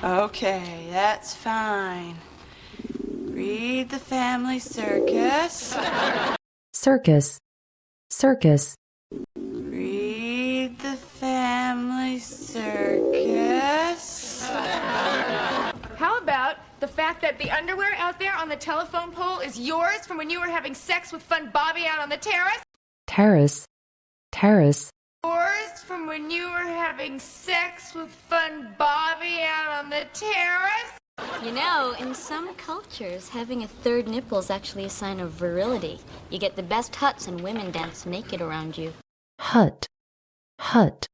Okay, that's fine. Read the family circus. Circus, circus. Read the family circus. How about the fact that the underwear out there on the telephone pole is yours from when you were having sex with Fun Bobby out on the terrace? Terrace, terrace. Yours from when you were having sex with Fun Bobby out on the terrace? You know, in some cultures, having a third nipple is actually a sign of virility. You get the best huts and women dance naked around you. Hut, hut.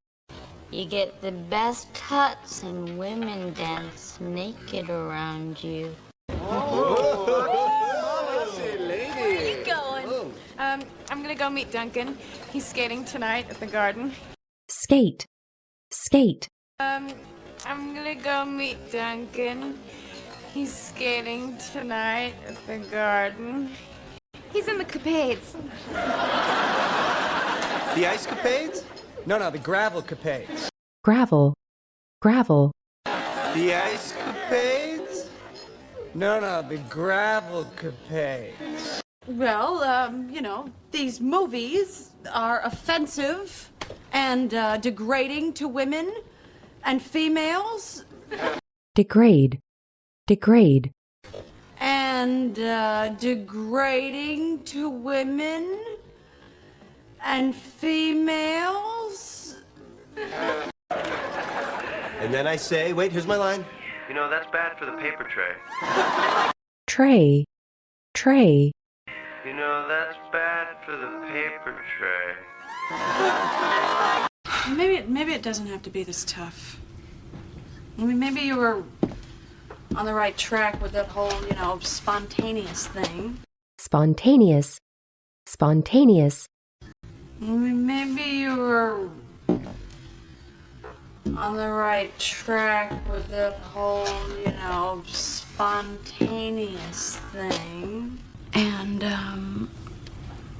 You get the best huts and women dance naked around you. Where are you going? I'm gonna go meet Duncan. He's skating tonight at the garden. Skate, skate. I'm gonna go meet Duncan. He's skating tonight at the garden. He's in the capades. The ice capades? No, the gravel capades. Gravel, gravel. The ice capades? No, the gravel capades. Well, these movies are offensive and degrading to women and females. Degrade, degrade. And degrading to women and females. And then I say, wait, here's my line. You know, that's bad for the paper tray. Tray, tray. You know, that's bad for the paper tray. Maybe it doesn't have to be this tough. I mean, maybe you were on the right track with that whole, spontaneous thing. Spontaneous, spontaneous. I mean, maybe you were on the right track with that whole, spontaneous thing. And,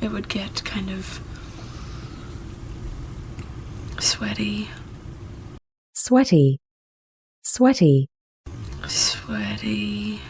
it would get kind of sweaty. Sweaty, sweaty. Sweaty.